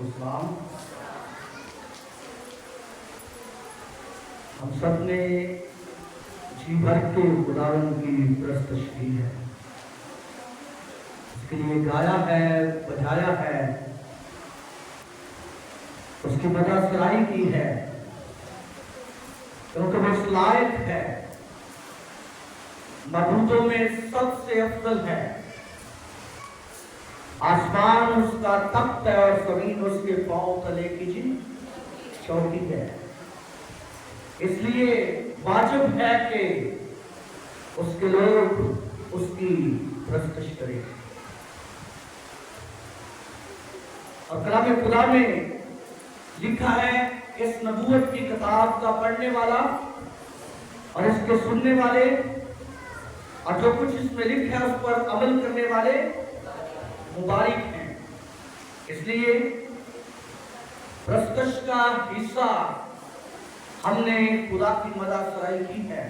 اسلام ہم سب نے جی بھر کے خداوند کی پرستش کی ہے، اس کے لیے گایا ہے، بجایا ہے، اس کی وجہ سرائی کی ہے کیونکہ وہ اس لائق ہے، معبودوں میں سب سے افضل ہے، آسمان اس کا تخت ہے اور زمین اس کے پاؤں تلے کی چوکی ہے، اس لیے واجب ہے کہ اس کے لوگ اس کی پرستش کریں۔ اور کلام خدا میں لکھا ہے اس نبوت کی کتاب کا پڑھنے والا اور اس کے سننے والے اور جو کچھ اس میں لکھا ہے اس پر عمل کرنے والے مبارک ہیں۔ اس لیے پرستش کا حصہ ہم نے خدا کی مدح سرائی کی ہے،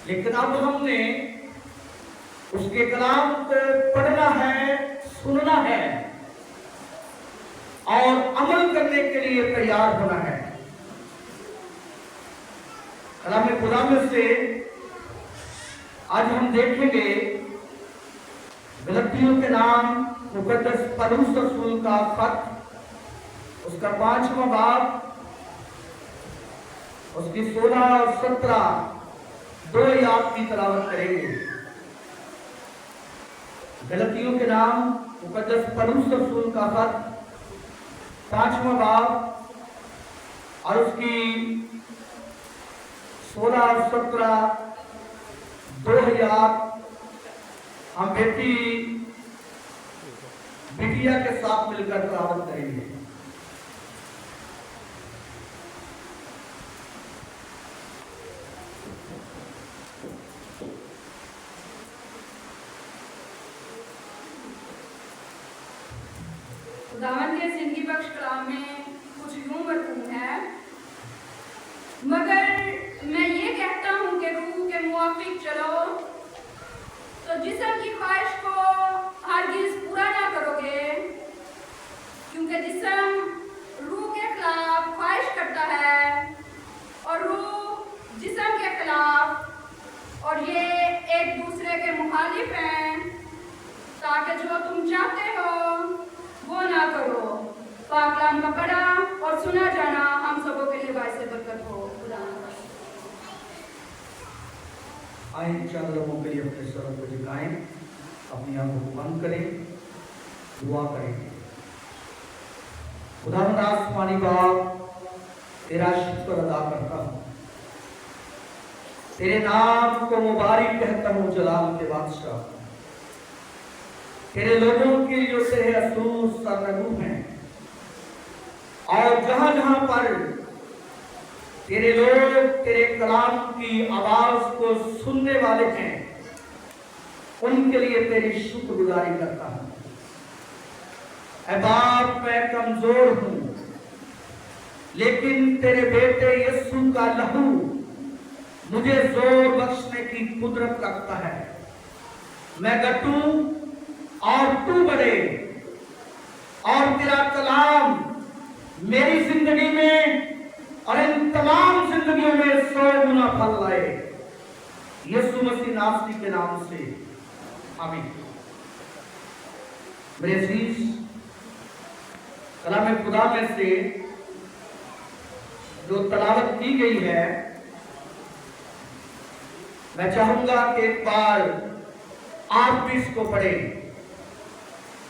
لیکن اب ہم نے اس کے کلام کو پڑھنا ہے، سننا ہے اور عمل کرنے کے لیے تیار ہونا ہے۔ کلام خدا میں سے آج ہم دیکھیں گے غلطیوں کے نام مقدس پولس رسول کا خط، اس کا 5واں باب، اس کی 16 اور 17 دو آیات کی تلاوت کریں گے۔ غلطیوں کے نام مقدس پولس رسول کا خط 5واں باب اور اس کی 16 اور 17 دو آیات ہم بیٹی بٹیا کے ساتھ مل کر تلاوت کریں گے۔ خداوند کے زندگی بخش کلام میں کچھ یوں مرقوم ہے، مگر میں یہ کہتا ہوں کہ روح کے موافق چلو تو جسم کی خواہش کو ہرگز پورا نہ کرو گے، کیونکہ جسم روح کے خلاف خواہش کرتا ہے اور روح جسم کے خلاف، اور یہ ایک دوسرے کے مخالف ہیں، تاکہ جو تم چاہتے ہو وہ نہ کرو۔ پاک کلام کا پڑھا اور سنا جانا ہم سبوں کے لیے باعث برکت ہو۔ خدا آئیں چند لوگوں کے لیے اپنے سروں کو جھکائیں، اپنی آنکھوں کو بند کریں، دعا کریں۔ خداوند آسمانی باپ، تیرا شکر ادا کرتا ہوں، تیرے نام کو مبارک کہتا ہوں جلال کے بادشاہ، تیرے لوگوں کے جو تیرے اصول سرنگو ہیں، اور جہاں جہاں پر تیرے لوگ تیرے کلام کی آواز کو سننے والے ہیں، ان کے لیے تیری شکر گزاری کرتا ہوں۔ اے باپ، میں کمزور ہوں، لیکن تیرے بیٹے یسوع کا لہو مجھے زور بخشنے کی قدرت رکھتا ہے۔ میں گٹوں اور تو بڑھے، اور تیرا کلام میری زندگی میں اور ان تمام زندگیوں میں 100 گنا پھل لائے، یسوع مسیح ناصری کے نام سے آمین۔ میرے عزیز، کلام خدا میں سے جو تلاوت کی گئی ہے، میں چاہوں گا کہ ایک بار آپ بھی اس کو پڑھیں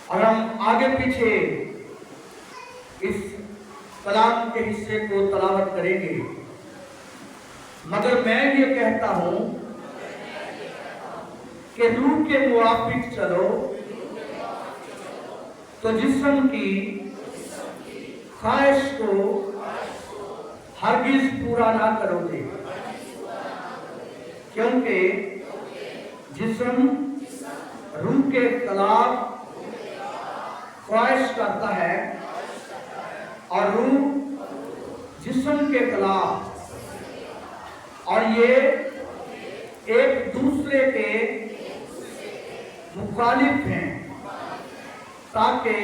اور ہم آگے پیچھے اس کلام کے حصے کو تلاوت کریں گے۔ مگر میں یہ کہتا ہوں کہ روح کے موافق چلو تو جسم کی خواہش کو ہرگز پورا نہ کرو گے، کیونکہ جسم روح کے خلاف خواہش کرتا ہے اور روح جسم کے خلاف، اور یہ ایک دوسرے کے مخالف ہیں، تاکہ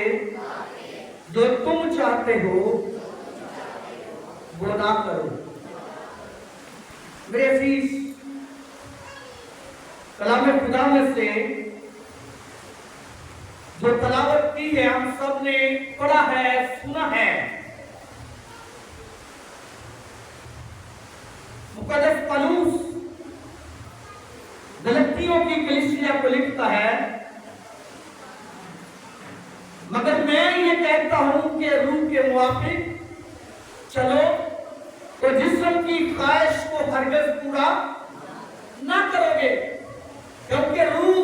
जो तुम चाहते हो वो ना करो। मेरे अजीज, कलाम खुदा में से जो तलावत की है हम सब ने पढ़ा है, सुना है। मुकद्दस पौलुस गलतियों की कलीसिया को लिखता है, मगर मैं ये कहता हूं कि रूह के मुआफिक चलो तो जिस्म की ख्वाहिश को हरगिज़ पूरा ना करोगे, क्योंकि रूह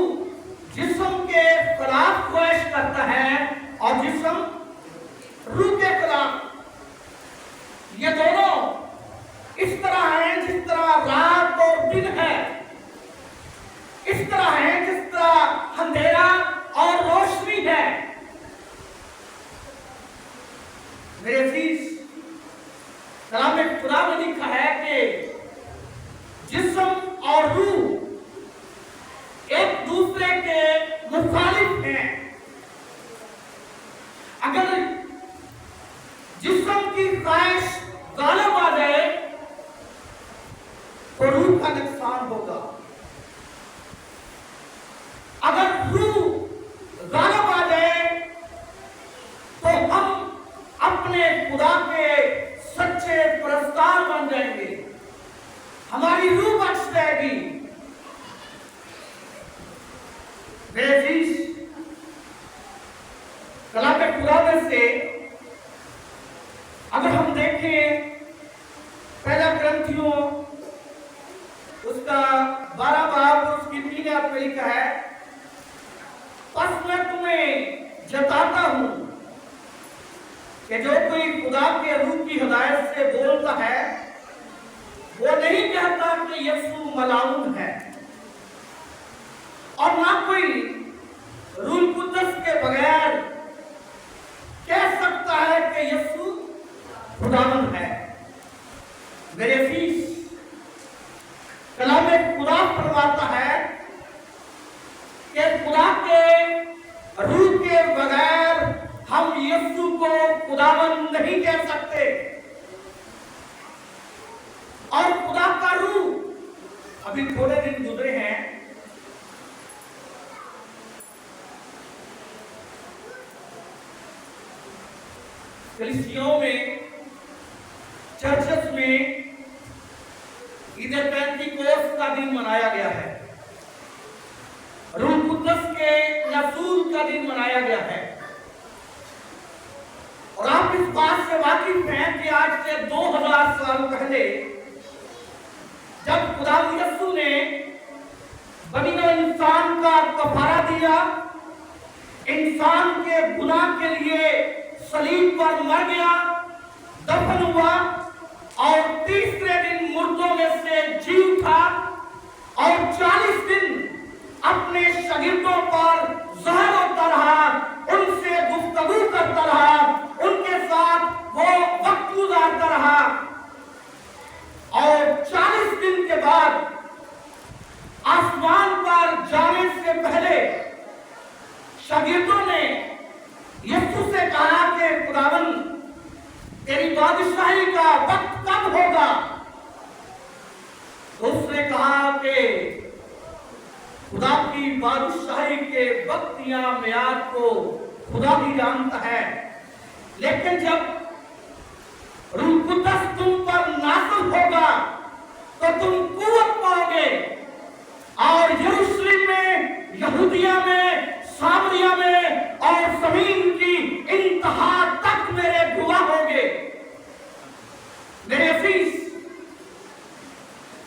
जिस्म के खिलाफ ख्वाहिश करता है और जिस्म रूह के खिलाफ। ये दोनों इस तरह हैं जिस तरह रात और दिन है, इस तरह है जिस तरह अंधेरा और रोशनी है। मेरे अजीज, कलाम खुदा में लिखा है कि जिस्म और रूह एक दूसरे के मुखालिफ हैं। अगर जिस्म की ख्वाहिश गालिब आ जाए तो रूह का नुकसान होगा। अगर रूह गालिब आ जाए तो हम अपने खुदा के सच्चे परस्तार बन जाएंगे, हमारी रूह बच जाएगी। मेरे अजीज, कलाम खुदा में से अगर हम देखें पहला ग्रंथियों उसका 12 बाब उसकी 3 आयत में लिखा है, बस मैं तुम्हें जताता हूं कि जो कोई खुदा के रूह की हिदायत से बोलता है वो नहीं कहता कि यीशु मलाऊन है, और ना कोई रूह कुद्दस के बगैर कह सकता है कि यीशु खुदावंद है। मेरे अजीज, कलाम खुदा फरमाता है कि खुदा के रूह के बगैर हम यीशु को खुदावंद नहीं कह सकते। और खुदा का रूह, अभी थोड़े दिन गुजरे हैं, कलीसियाओं में, चर्चेस में ईद पेंटिकोस्त का दिन मनाया गया है, रूह कुद्दस के नज़ूल का दिन मनाया गया है। और आप इस बात से वाकिफ हैं कि आज से 2000 साल पहले जब खुदा यीशु ने बनी नौ इंसान का कफारा दिया, इंसान के गुनाह के लिए सलीब पर मर गया, दफन हुआ और तीसरे दिन मुर्दों में से जी उठा और 40 दिन अपने शागिर्दों पर ज़हर होता रहा, उनसे गुफ्तगू करता रहा, उनके साथ वो वक्त गुजारता रहा। और 40 दिन के बाद आसमान पर जाने से पहले शागिर्दों ने यीशु से कहा कि खुदावन, तेरी बादशाही का वक्त कब होगा? तो उसने कहा कि खुदा की बादशाही के वक्त या मियाद को खुदा ही जानता है, लेकिन जब रूह कुद्दस तुम पर नाज़िल होगा तो तुम कुव्वत पाओगे और यरूशलेम में, यहूदिया में, सामरिया में और ज़मीन की इंतहा तक मेरे गवाह होगे। मेरे अजीज,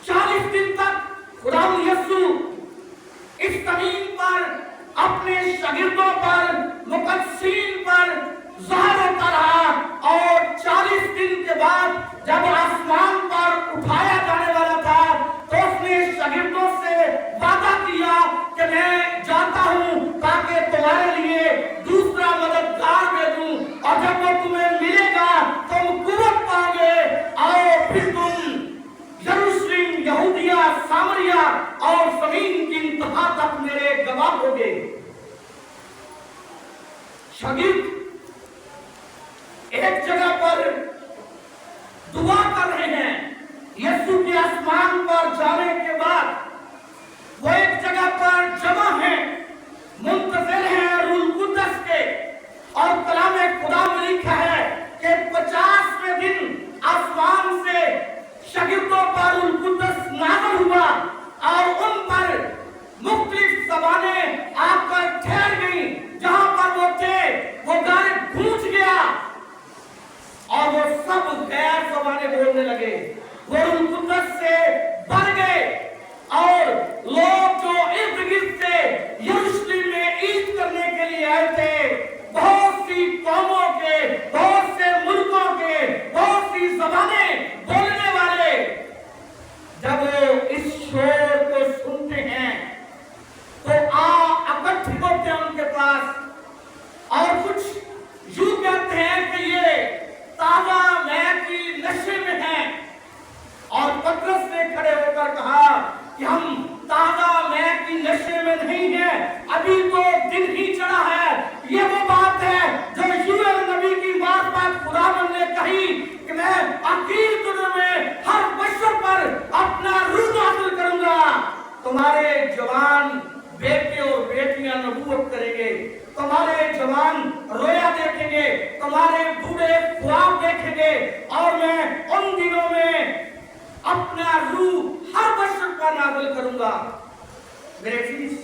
40 दिन तक खुदा यीशु इस जमीन पर अपने शागिर्दों पर, मुकद्दसीन पर ज़ाहिर होता रहा और 40 दिन के बाद जब आसमान पर उठाया जाने वाला था तो उसने शागिर्दों से वादा किया कि मैं जाता हूं ताकि तुम्हारे लिए दूसरा मददगार भेजूं, और जब वो तुम्हें मिलेगा तुम कुव्वत पाओगे और फिर तुम यरूशलेम, यहूदिया, सामरिया और ज़मीन की इंतहा तक मेरे गवाह होगे। शागिर्द ताजा मैं की नशे में हैं। और पतरस ने खड़े होकर कहा कि हम ताजा मैं की नशे में नहीं है, अभी तो दिन ही चढ़ा है। ये वो बात है जो यूएल नबी की बात खुदावंद ने कही कि मैं आखिर दिनों में हर बशर पर अपना रूह नाज़िल करूंगा। तुम्हारे जवान बेटे और बेटियां नबूवत करेंगे, तुम्हारे जवान रोया देखेंगे, तुम्हारे बूढ़े ख्वाब देखेंगे, और मैं उन दिनों में अपना रूह हर बशर पर नाज़िल करूंगा। मेरे अजीज,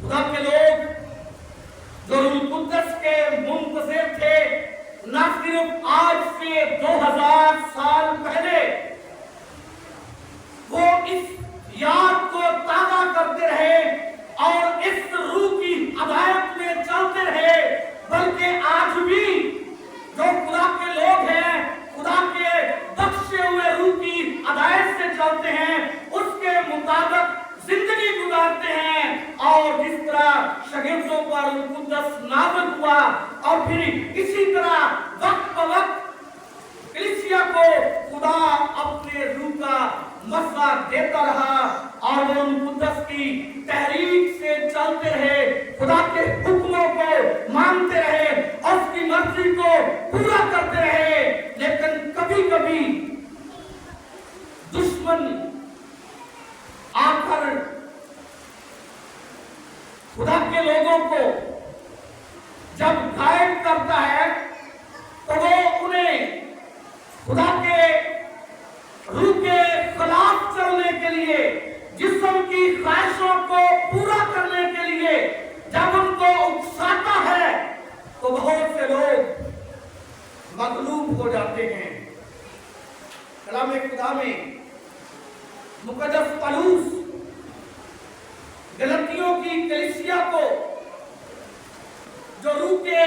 खुदा के लोग जो रूह कुद्दस के मुंतज़िर थे, न सिर्फ आज से 2000 साल पहले वो इस याद को ताज़ा करते रहे और इस रूह की हदायत में चलते रहे, बल्कि आज भी जो खुदा के लोग हैं, खुदा के बख्शे हुए रूह की हदायत से चलते हैं, उसके मुताबिक जिंदगी गुजारते हैं। और जिस तरह शागिर्दों पर रूह कुद्दस नाज़िल हुआ और फिर इसी तरह वक्त ब वक्त कलीसिया को खुदा अपने रूह का मसला देता रहा और वो रूह कुद्दस की तहरीक से चलते रहे, खुदा के हुक्मों को मानते रहे और उसकी मर्जी को पूरा करते रहे। लेकिन कभी कभी दुश्मन आकर खुदा के लोगों को जब घायल करता है तो वो उन्हें खुदा के रूह के खिलाफ चलने के लिए, जिस्म की ख्वाहिशों को पूरा करने के लिए जब उनको उकसाता है तो बहुत से लोग मगलूब हो जाते हैं। कलाम खुदा में मुकद्दस पौलुस गलतियों की कलीसिया को जो रूह के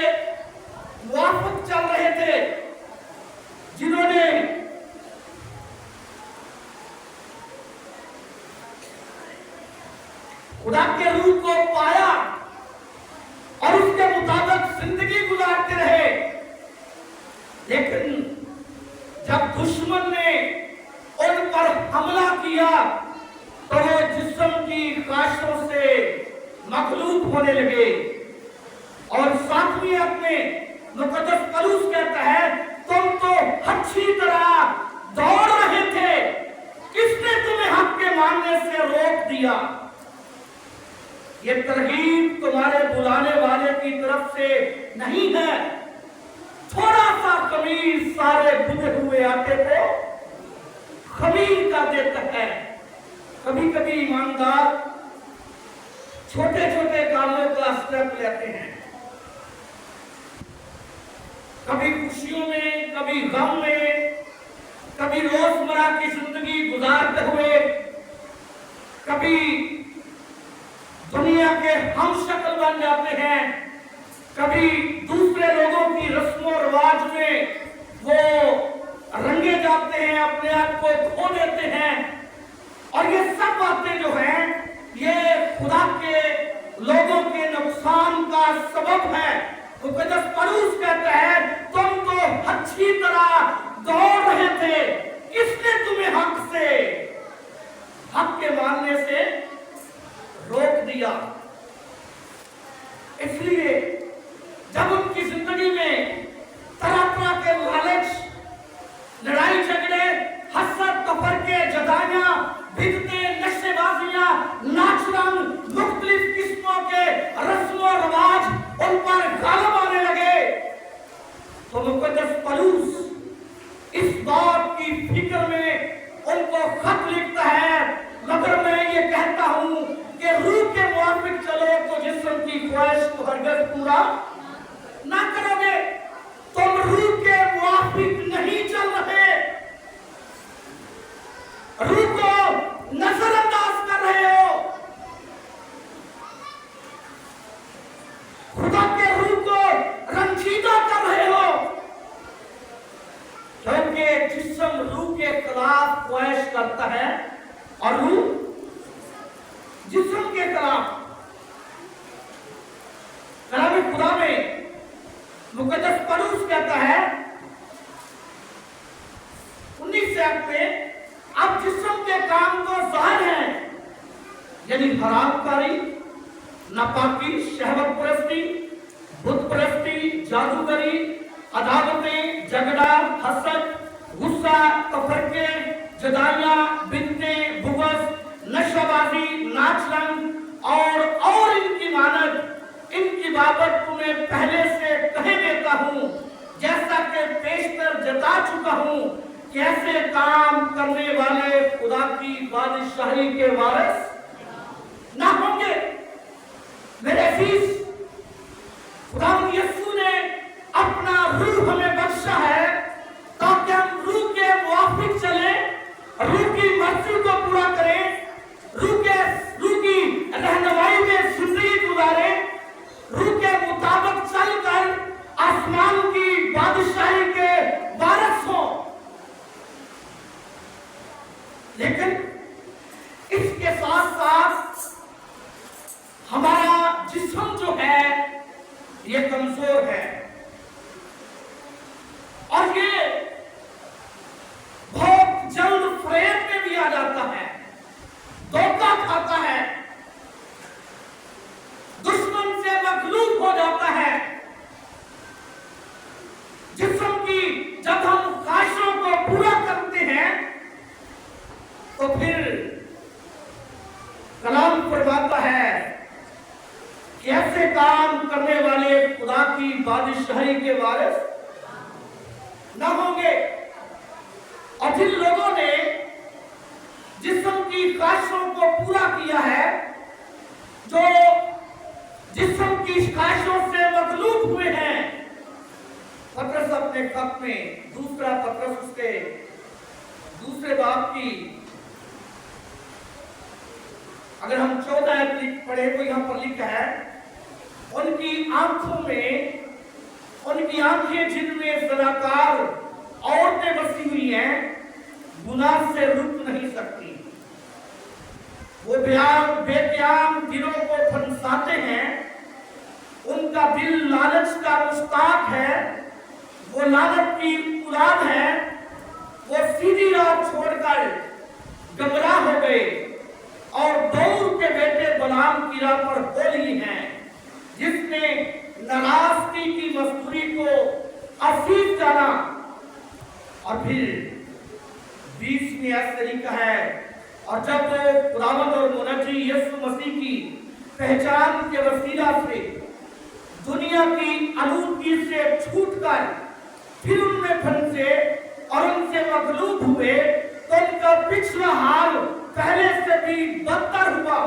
मुआफिक चल रहे थे, जिन्होंने खुदा के रूह को पाया और उसके मुताबिक जिंदगी गुजारते रहे, लेकिन जब दुश्मन ने उन पर हमला किया तो वो जिस्म की ख्वाहिशों से मखलूब होने लगे। और सातवीं आयत में मुकद्दस पौलुस कहता है, तुम तो अच्छी तरह दौड़ रहे थे, किसने तुम्हें हक के मानने से रोक दिया? ये तरगीब तुम्हारे बुलाने वाले की तरफ से नहीं है। थोड़ा सा कमीज सारे बुने हुए आटे को खमीर कर देता है। कभी कभी ईमानदार छोटे छोटे कामों का स्टेप लेते हैं, कभी खुशियों में, कभी गम में, कभी रोजमर्रा की जिंदगी गुजारते हुए, कभी दुनिया के हम शक्ल बन जाते हैं, कभी दूसरे लोगों की रस्मों रिवाज में वो रंगे जाते हैं, अपने आप को खो देते हैं। और ये सब बातें जो हैं, ये खुदा के लोगों के नुकसान का सबब है। मुकद्दस पौलुस कहता है, तुम तो अच्छी तरह दौड़ रहे थे, किसने तुम्हें हक के मानने से रोक दिया? इसलिए जब उनकी जिंदगी में तरह तरह के लालच, लड़ाई झगड़े, हसद, तफरके, जदाइयां, बिदते, नशेबाजियां, नाच रंग, मुख्तलिफ किस्मों के रस्मों रिवाज उन पर गालिब आने लगे, तो मुकद्दस पौलुस इस बात की फिक्र में उनको खत लिखता है, मगर मैं ये कहता हूं कि रूह के मुआफिक चलो तो जिस्म की ख्वाहिश को हरगिज़ पूरा ना करोगे। तुम रूह के मुआफिक नहीं चल रहे, रूह को नजरअंदाज कर रहे हो, खुदा के रूह को रंजीदा कर रहे हो, क्योंकि जिस्म रूह के खिलाफ ख्वाहिश करता है और रूह जिस्म के खिलाफ। कलाम खुदा में मुकद्दस पौलुस कहता है 19 ऐप में, अब जिस्म के काम तो जाहिर है, यानी हरामकारी, नापाकी, शहवत परस्ती, बुत परस्ती, जादूगरी, अदावतें, झगड़ा, हसद, गुस्सा, तफरके, जदाइयां, बिन्तें, बुग़्ज़, नशाबाजी, नाच रंग और इनकी मानद, इनकी बाबत तुम्हें पहले से कह देता हूं, जैसा कि पेशतर जता चुका हूं, कि ऐसे काम करने वाले खुदा की बादशाही के वारिस ना होंगे। मेरे अजीज, खुदा यीशु ने अपना रूह हमें बख्शा है ताकि हम रूह के मुआफिक चले, रूह की मर्जी को पूरा करें, रूह की रहनुमाई में जिंदगी गुजारे, रूह के मुताबिक चलकर आसमान की बादशाही के वारिस हों। लेकिन इसके साथ साथ हमारा जिस्म जो है ये कमजोर है और ये बहुत जल्द फ्रेम में भी आ जाता है, धोखा खाता है, दुश्मन से मगलूब हो जाता है। जिस्म की जब हम ख्वाहिशों को पूरा करते हैं तो फिर कलाम फरमाता है कि ऐसे काम करने वाले खुदा की बादशाही के वारिस न होंगे। और जिन लोगों ने जिस्म की ख्वाहिशों को पूरा किया है, जो जिस्म की ख्वाहिशों से मगलूब हुए हैं, पतरस अपने खत में दूसरा पतरस उसके दूसरे बाब की अगर हम 14 पढ़े तो यहां पर लिखा है, उनकी आंखों में, उनकी आंखें जिनमें ज़नाकार औरतें बसी हुई हैं, गुनाह से रुक नहीं सकती। वो बेक्याम दिलों को फंसाते हैं, उनका दिल लालच का मुश्ताक है, वो लालच की औलाद है, वो सीधी राह छोड़कर गमराह हो गए और दौर के बेटे बलाम की राह पर हो ली हैं, जिसने नाराजगी की मजदूरी को असीम जाना। और फिर 20 में ऐसा लिखा है, और जब वो खुदावंद और मुनज्जी यीशु मसीह की पहचान के वसीला से दुनिया की आलूदगी से छूटकर फिर उनमें फंसे और उनसे मगलूब हुए, तो उनका पिछला हाल पहले से भी बदतर हुआ,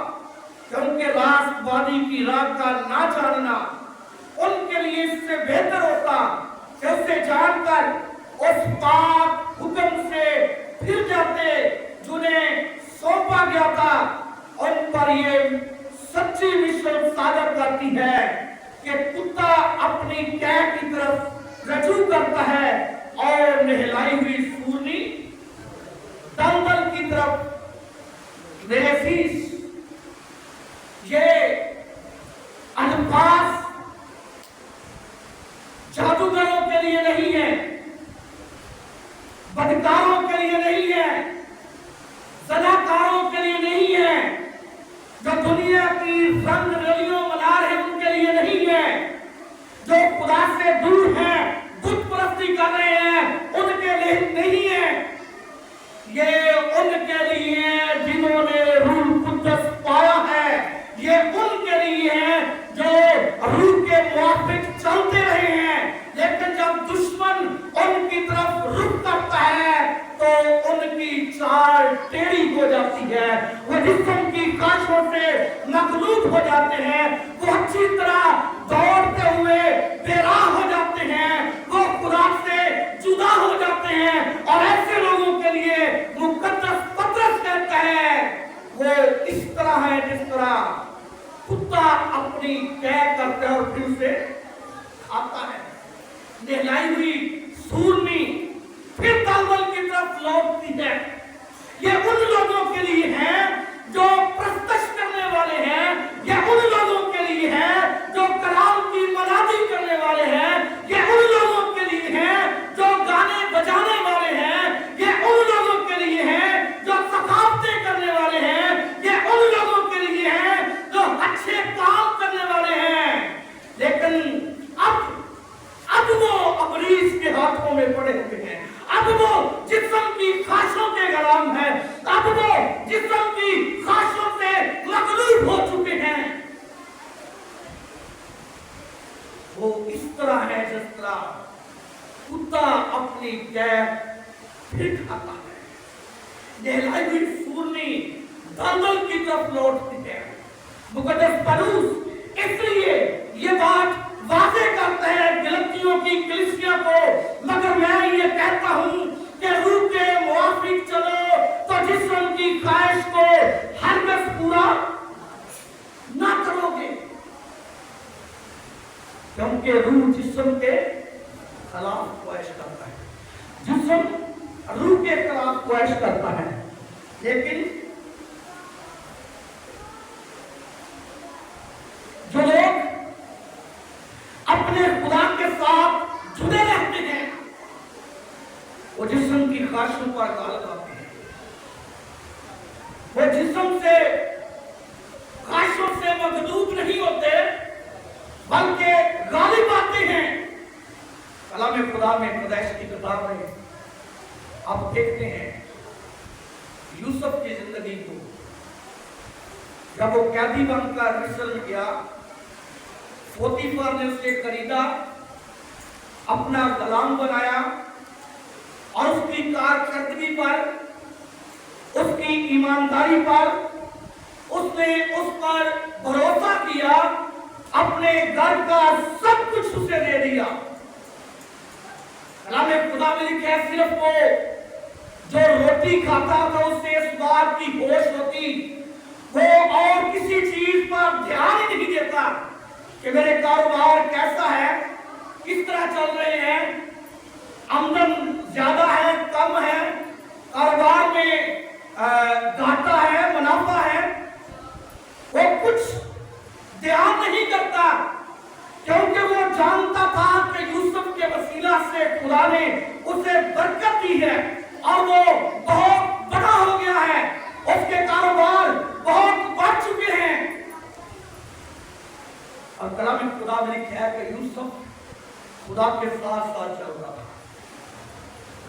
कि उनके रास्तबादी की राह का ना जानना उनके लिए इससे बेहतर होता कि उसे जानकर उस पाक हुक्म से फिर जाते जिन्हें सौंपा गया था। उन पर ये सच्ची मिशन साझा करती है कि कुत्ता अपनी कैद की तरफ रजू करता है और नहलाई हुई सूरनी दलदल की तरफ। मेरे अजीज, ये अल्फाज जादूगरों के लिए नहीं है, बदकारों के लिए नहीं है, ज़नाकारों के लिए नहीं है, जो दुनिया की रंग रलियों मना रहे उनके लिए नहीं है, जो खुदा से दूर हैं, बुत परस्ती कर रहे हैं, उनके लिए नहीं है। ये उनके लिए जिन्होंने रूह कुद्दस पाया है, ये उनके लिए है जो रूह के मुआफिक चलते रहे हैं। लेकिन जब दुश्मन उनकी तरफ रुख करता है तो उनकी चाल टेढ़ी हो जाती है, वो जिस्म की ख्वाहिशों से मगलूब हो जाते हैं, वो अच्छी तरह दौड़ते हुए बेराह हो जाते हैं, वो खुदा से जुदा हो जाते हैं। और ऐसे लोगों के लिए मुकद्दस पतरस कहता है, वो इस तरह है जिस तरह कुत्ता अपनी कैद करता है और फिर उसे खाता है। नहलाई हुई सूरनी फिर दलदल की तरफ लौटती है। ये उन लोगों के लिए है जो प्रस्तश करने वाले हैं, ये उन लोगों के लिए है जो कलाम की मनादी करने वाले हैं, ये कुत्ता अपनी कैप फिर खाता है, नहलाई हुई सूरनी दलदल की तरफ लौटती है। मुकद्दस पौलुस इसलिए ये बात वाज़ेह करते हैं गलतियों की कलीसिया को, मगर मैं ये कहता हूं कि रूह के मुआफिक चलो तो जिस्म की ख्वाहिश को हरगिज़ पूरा ना करोगे, क्योंकि रूह जिस्म के खिलाफ ख्वाहिश करता है, जिस्म रूह के खिलाफ ख्वाहिश करता है। लेकिन जो लोग अपने खुदा के साथ जुड़े रहते हैं वो जिस्म की ख्वाहिशों पर गालिब आते हैं, वो जिस्म से ख्वाहिशों से मगलूब नहीं होते बल्कि गालिब आते हैं। कलाम खुदा में पैदाइश की किताब में आप देखते हैं यूसुफ की जिंदगी को, जब वो कैदी बनकर मिस्र में गया, पोतीफर ने उसे खरीदा, अपना गुलाम बनाया और उसकी कारकर्दगी पर, उसकी ईमानदारी पर उसने उस पर भरोसा किया, अपने घर का सब कुछ उसे दे दिया। कलाम खुदा में लिखा है सिर्फ वो जो रोटी खाता था उससे इस बात की होश होती, वो और किसी चीज पर ध्यान ही नहीं देता कि मेरे कारोबार कैसा है, किस तरह चल रहे हैं, आमदन ज्यादा है कम है, कारोबार में घाटा है मुनाफा है, वो कुछ ध्यान नहीं करता, क्योंकि वो जानता था कि यूसुफ के वसीला से खुदा ने उसे बरकत दी है और वो बहुत बड़ा हो गया है, उसके कारोबार बहुत बढ़ चुके हैं। और कलाम खुदा में लिखा है कि यूसुफ खुदा के साथ साथ चलता था,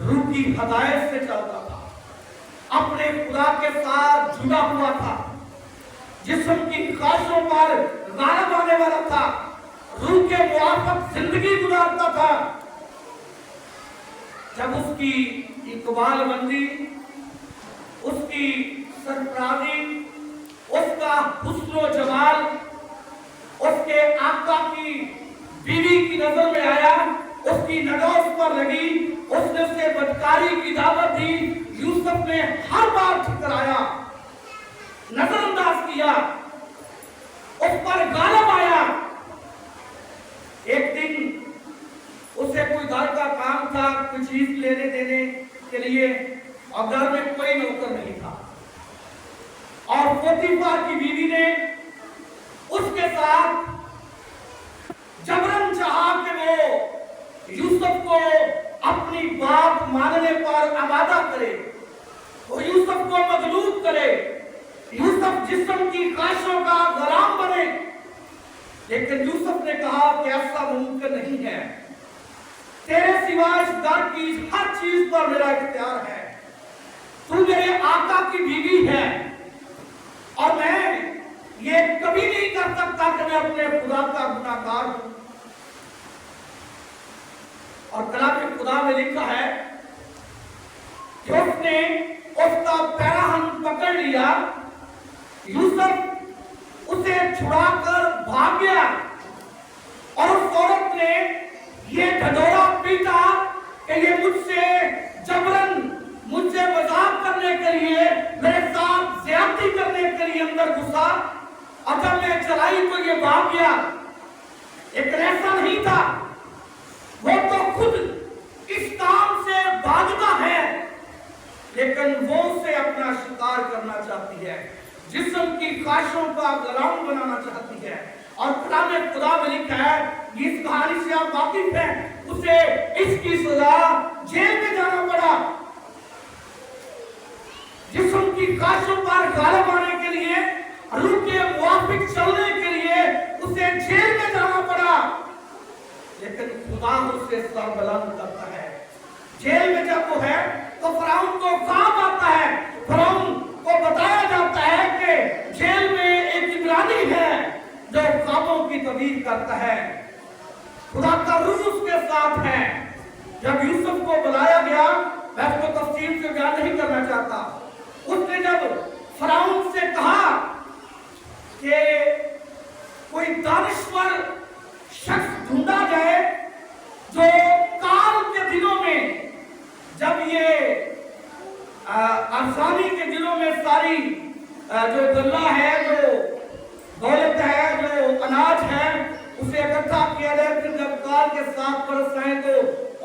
रूह की हदायत से चलता था, अपने खुदा के साथ जुड़ा हुआ था, जिस्म की ख्वाहिशों पर गालिब आने वाला था, रूह के मुआफिक जिंदगी गुजारता था। जब उसकी इकबालबंदी, उसकी सरफराजी, उसका हुस्न जमाल उसके आका की बीवी की नजर में आया, उसकी नजर उस पर लगी, उसने उसे बदकारी की दावत दी, यूसुफ ने हर बार ठुकराया, नजरअंदाज किया, उस पर गालिब आया। एक दिन उसे कोई घर का काम था, कुछ चीज लेने देने के लिए, और घर में कोई नौकर नहीं था, और पोतीफर की बीवी ने उसके साथ जबरन चाहा कि वो यूसुफ को अपनी बात मानने पर आमादा करे, वो यूसुफ को मगलूब करे, यूसुफ जिस्म की ख्वाहिशों का गुलाम बने। लेकिन यूसुफ ने कहा कि ऐसा मुमकिन नहीं है, तेरे सिवा इस घर की हर चीज पर मेरा इख्तियार है, तू मेरे आका की बीवी है और मैं ये कभी नहीं कर सकता कि मैं अपने खुदा का गुनाहगार हूं। और कलाम खुदा में लिखा है कि उसने उसका पैराहन पकड़ लिया, यूसुफ उसे छुड़ाकर भाग गया, और उस औरत ने ये ढडोरा पीटा कि ये मुझसे जबरन, मुझसे मजाक करने के लिए, मेरे साथ ज्यादती करने के लिए अंदर घुसा, और जब मैं चलाई तो ये भाग गया। लेकिन ऐसा नहीं था, वो तो खुद इस काम से भागता है, लेकिन वो उसे अपना शिकार करना चाहती है, जिस्म की ख्वाहिशों का गुलाम बनाना चाहती है। और कलाम खुदा में लिखा है, इस कहानी से आप वाकिफ हैं, उसे इसकी सजा जेल में जाना पड़ा, जिस्म की ख्वाहिशों पर गालिब आने के लिए, रूह के मुआफिक चलने के लिए उसे जेल में जाना पड़ा। लेकिन खुदा उसे सर बुलंद करता है। जेल में जब वो है तो फराउन को ख्वाब आता है, फराउन को बताया जाता है कि जेल में एक इब्रानी है जो ख्वाबों की तबीर करता है, खुदा का रूह उसके साथ है। जब यूसुफ को बुलाया गया, मैं उसको तफसील से बयान नहीं करना चाहता, उसने जब फराउन से कहा कि कोई दानिश्वर शख्स ढूंढा जाए जो काल के दिनों में, जब ये आसानी के दिनों में सारी जो गल्ला है, जो दौलत है, जो अनाज है, उसे इकट्ठा किया जाए, फिर जब काल के 7 बरस आए तो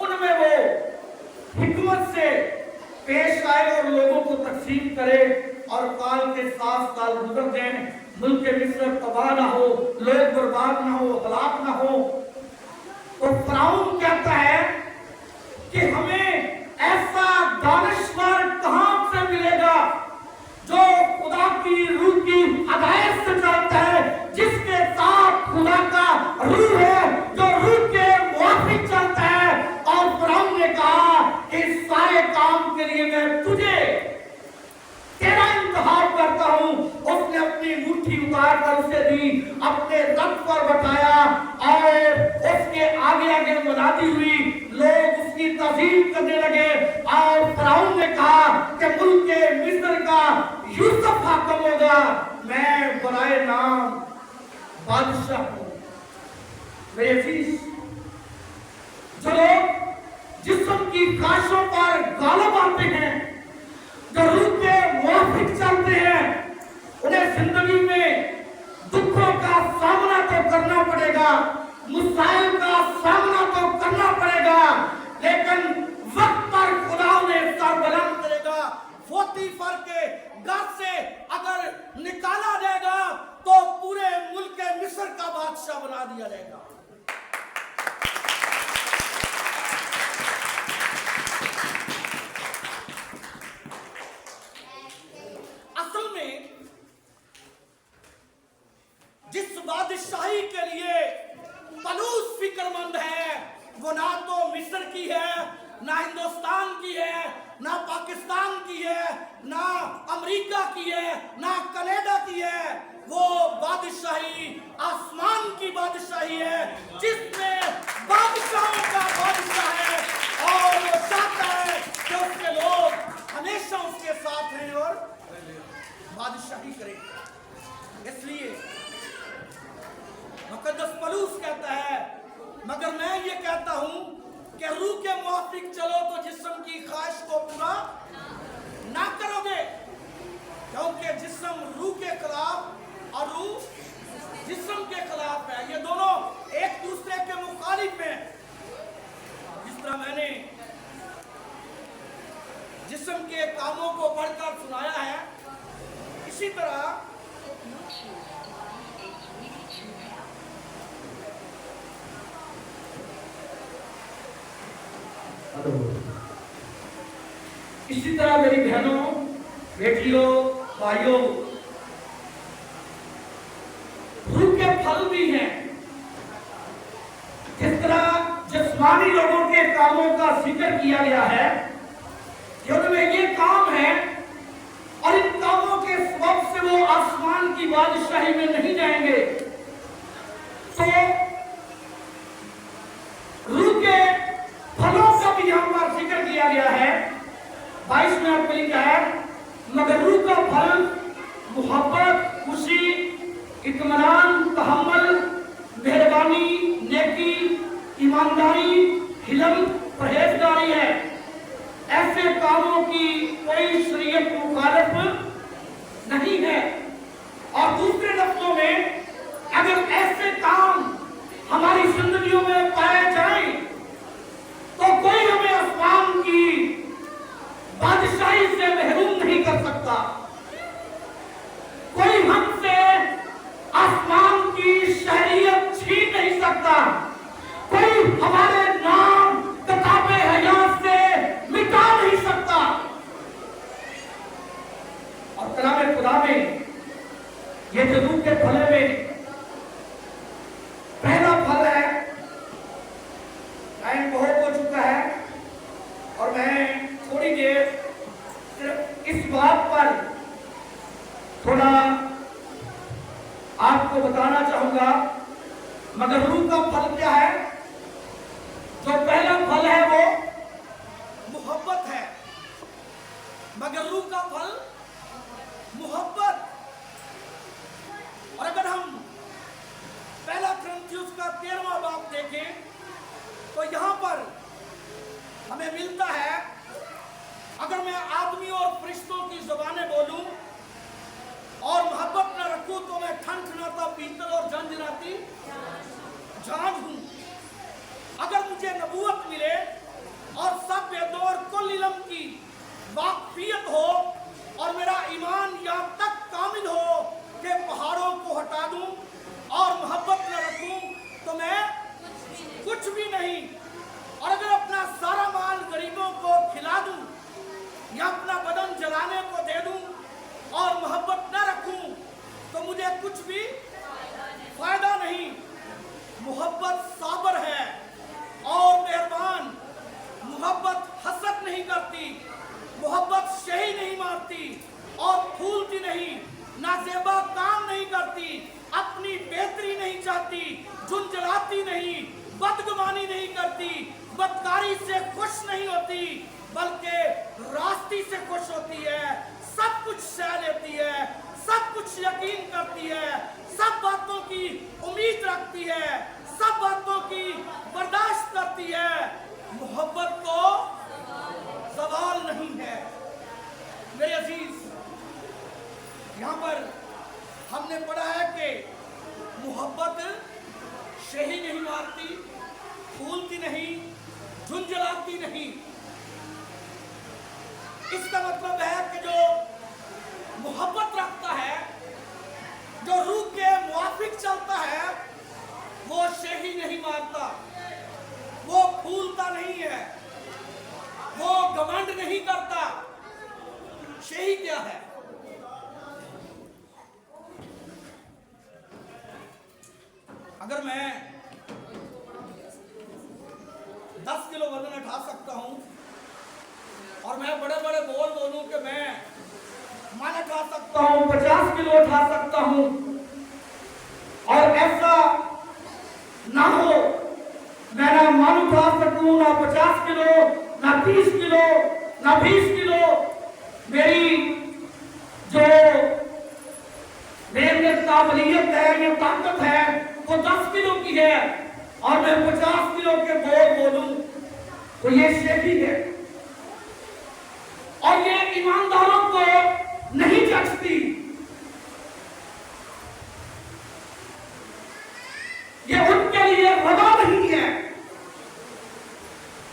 उनमें वो हिकमत से पेश आए और लोगों को तकसीम करे, और काल के 7 साल गुजर जाए, मुल्क मिस्र तबाह ना हो, लोग बर्बाद ना हो, हलाक ना हो। तो फराउन कहता है कि हमें ऐसा दानिश्वर कहां से मिलेगा जो खुदा की रूह की हदायत से चलता है, जिसके साथ खुदा का रूह है, जो रूह के मुआफिक चलता है। और फराउन ने कहा कि इस सारे काम के लिए मैं तुझे तेरा इंतखाब करता हूं। उसने अपनी मुट्ठी उतार कर उसे दी, अपने रथ पर बैठाया और उसके आगे आगे मुनादी हुई, लोग उसकी तज़ीम करने लगे। और फराउन ने कहा कि मुल्क मिस्र का यूसुफ हाकिम होगा, मैं बराए नाम बादशाह हूं। मेरे अजीज, जो लोग जिस्म की ख्वाहिशों पर गालिब आते हैं, जो रूह के मुआफिक चलते हैं, उन्हें जिंदगी में दुखों का सामना तो करना पड़ेगा, मुसाइल का सामना तो करना पड़ेगा, लेकिन वक्त पर खुदा उन्हें सर बुलंद करेगा। पोतीफर के घर से अगर निकाला जाएगा तो पूरे मुल्क मिस्र का बादशाह बना दिया जाएगा। असल में जिस बादशाही के लिए पलूस फिक्रमंद है, वो ना तो मिस्र की है, ना हिंदुस्तान की है, ना पाकिस्तान की है, ना अमेरिका की है, ना कनाडा की है। वो बादशाही आसमान की बादशाही है, जिसमें बादशाहों का बादशाह है, और वो चाहता है कि उसके लोग हमेशा उसके साथ रहें और बादशाही करें। इसलिए मुकद्दस पलूस कहता है, मगर मैं ये कहता हूं कि रूह के मुआफिक चलो तो जिस्म की ख्वाहिश को पूरा ना करोगे, क्योंकि जिस्म रूह के खिलाफ और रूह जिस्म के खिलाफ है। ये दोनों एक दूसरे के मुखालिफ हैं। जिस तरह मैंने जिस्म के कामों को पढ़कर सुनाया है, इसी तरह मेरी बहनों, बेटियों, भाइयों, रूह के फल भी हैं। जिस तरह जिस्मानी लोगों के कामों का जिक्र किया गया है कि उनमें ये काम है, और इन कामों के सबब से वो आसमान की बादशाही में नहीं जाएंगे। तो रूह के फलों का भी यहाँ पर जिक्र किया गया है। 22 में आपको लिखा है, मगर रूह का फल मोहब्बत, खुशी, इत्मीनान, तहम्मुल, मेहरबानी, नेकी, ईमानदारी, हिलम, परहेजगारी है। ऐसे कामों की कोई शरीयत मुखालिफ नहीं है। और दूसरे लफ्जों में, अगर ऐसे काम हमारी जिंदगियों में पाए जाएं तो कोई हमें आसमान की बादशाही से महरूम नहीं कर सकता, कोई हमसे आसमान की शहरियत छीन नहीं सकता, कोई हमारे नाम किताबे हयात से मिटा नहीं सकता। और कलामे खुदा में ये जो रूह के फल में पहला फल है, टाइम बहुत हो चुका है और मैं थोड़ी देर सिर्फ इस बात पर थोड़ा आपको बताना चाहूंगा। मगर रूह का फल क्या है? जो पहला फल है वो पीतल और झंझनाती झांझ हूं। अगर मुझे नबूवत मिले और सब वेदों और कुल इल्म की वाकफियत हो और मेरा ईमान यहाँ तक कामिल हो कि पहाड़ों को हटा दूं और मोहब्बत न रखूं, तो मैं कुछ भी नहीं। और अगर अपना सारा माल गरीबों को खिला दूं या अपना बदन जलाने को दे दूं और मोहब्बत न रखूं, तो मुझे कुछ भी फायदा नहीं। मोहब्बत साबर है और मेहरबान। मोहब्बत हसद नहीं करती, मोहब्बत शही नहीं मारती और फूलती नहीं, नाजेबा काम नहीं करती, अपनी बेहतरी नहीं चाहती, झुंझलाती नहीं, बदगुमानी नहीं करती, बदकारी से खुश नहीं होती, बल्कि रास्ती से खुश होती है, सब कुछ सह लेती है, सब कुछ यकीन करती है, सब बातों की उम्मीद रखती है, सब बातों की बर्दाश्त करती है। मोहब्बत को सवाल नहीं है। मेरे अजीज, यहाँ पर हमने पढ़ा है कि मोहब्बत शही नहीं मारती, फूलती नहीं, झुंझलाती नहीं। इसका मतलब है कि जो मोहब्बत रखता है, जो रूह के मुआफिक चलता है, वो शही नहीं मारता, वो फूलता नहीं है, वो घमंड नहीं करता। शही क्या है? अगर मैं 10 किलो वजन उठा सकता हूं और मैं बड़े बड़े बोल बोलूं कि मैं मान उठा सकता हूं, 50 किलो उठा सकता हूं, और ऐसा ना हो मैं ना मान उठा सकूं, ना 50 किलो, ना 30 किलो, ना 20 किलो, मेरी जो मेरे में काबिलियत है या ताकत है वो 10 किलो की है, और मैं 50 किलो के बोल बोलूं, तो ये शही है। और ये ईमानदारों को नहीं जचती। ये उनके लिए रवा नहीं है।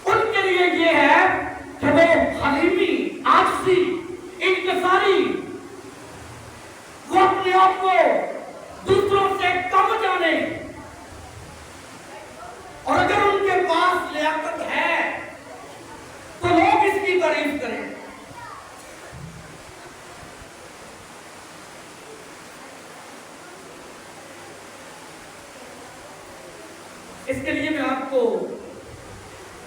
उनके लिए ये है कि वो हलीमी, आजजी, इंकिसारी, वो अपने आप को दूसरों से कम जाने, और अगर उनके पास लियाकत है तो लोग इसकी तारीफ करें। इसके लिए मैं आपको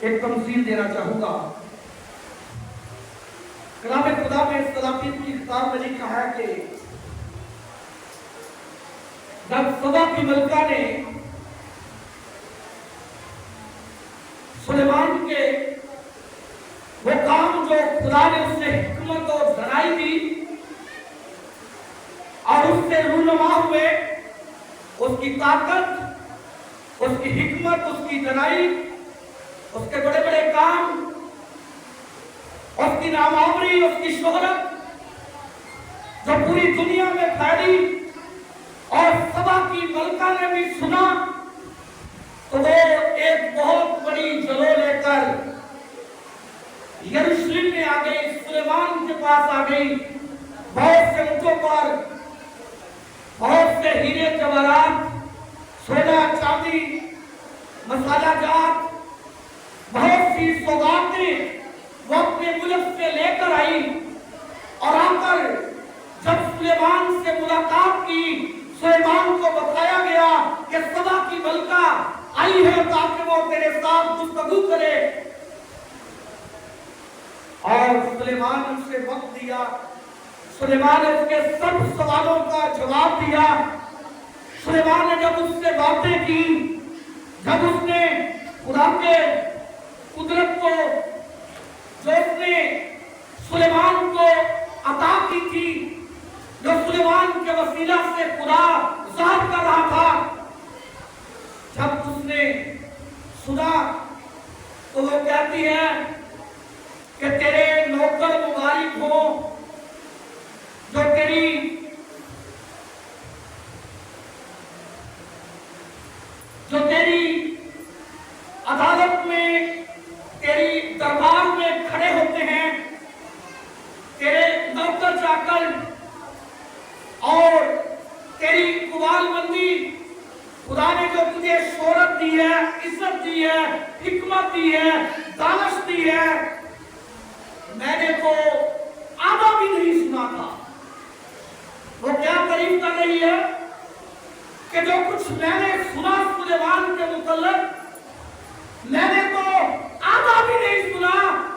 एक तमसील देना चाहूंगा। कलाम खुदा में सलातीन की किताब में लिखा है कि जब सबा की मलका ने सुलेमान के वो काम जो खुदा ने उससे हिकमत और धनाई दी और उससे रूनुमा हुए, उसकी ताकत, उसकी हिकमत, उसकी धनाई, उसके बड़े बड़े काम, उसकी नामावरी, उसकी शोहरत जो पूरी दुनिया में फैली और सबा की मलका ने भी सुना, तो वो एक बहुत बड़ी जलो लेकर यरूशलेम में आ गई, सुलेमान के पास आ गई। बहुत से ऊंटों पर बहुत से हीरे जवाहरात, सोना चांदी, मसाला जात, बहुत सी सौगातें वो अपने मुल्क से लेकर आई, और आकर जब सुलेमान से मुलाकात की, सुलेमान को बताया गया कि सबा की मलका आई है ताकि वो तेरे साथ गुफ्तगू करे, और सुलेमान ने उसे वक्त दिया। सुलेमान ने उसके सब सवालों का जवाब दिया। सुलेमान ने जब उससे बातें की, जब उसने खुदा के कुदरत को जो उसने सुलेमान को अता की थी, जो सुलेमान के वसीला से खुदा ज़ाहिर कर रहा था, जब उसने सुना तो वो कहती है कि तेरे नौकर मुबारक हो जो तेरी दी है, हिकमत दी है, दानिश दी है। मैंने तो आधा भी नहीं सुना था। वो क्या तारीफ कर रही है कि जो कुछ मैंने सुना सुलेमान के मुतल्लिक, मैंने तो आधा भी नहीं सुना,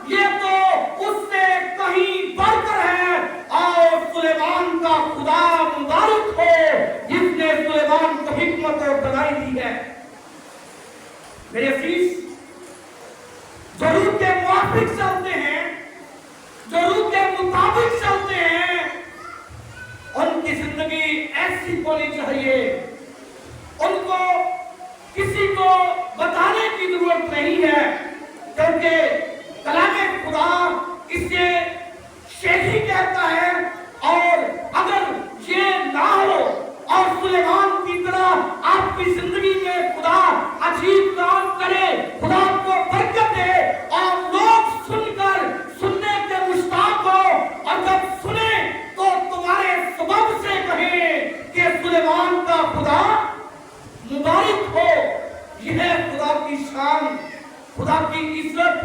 ये तो उससे कहीं बढ़कर है। और सुलेमान का खुदा मुबारक हो जिसने सुलेमान को हिकमत और दनाई दी है। मेरे अजीज, जो रूह के मुआफिक चलते हैं, जो रूह के मुताबिक चलते हैं, उनकी जिंदगी ऐसी होनी चाहिए, उनको किसी को बताने की जरूरत नहीं है, क्योंकि कलामे खुदा इसे शेखी कहता है। और अगर ये ना हो और सुलेमान की तरह आपकी जिंदगी में खुदा अजीब काम करे, खुदा को बरकत दे और लोग सुनकर सुनने के मुश्ताक हो, और जब सुने तो तुम्हारे सबब से कहें कि सुलेमान का खुदा मुबारक हो। यह खुदा की शान, खुदा की इज्जत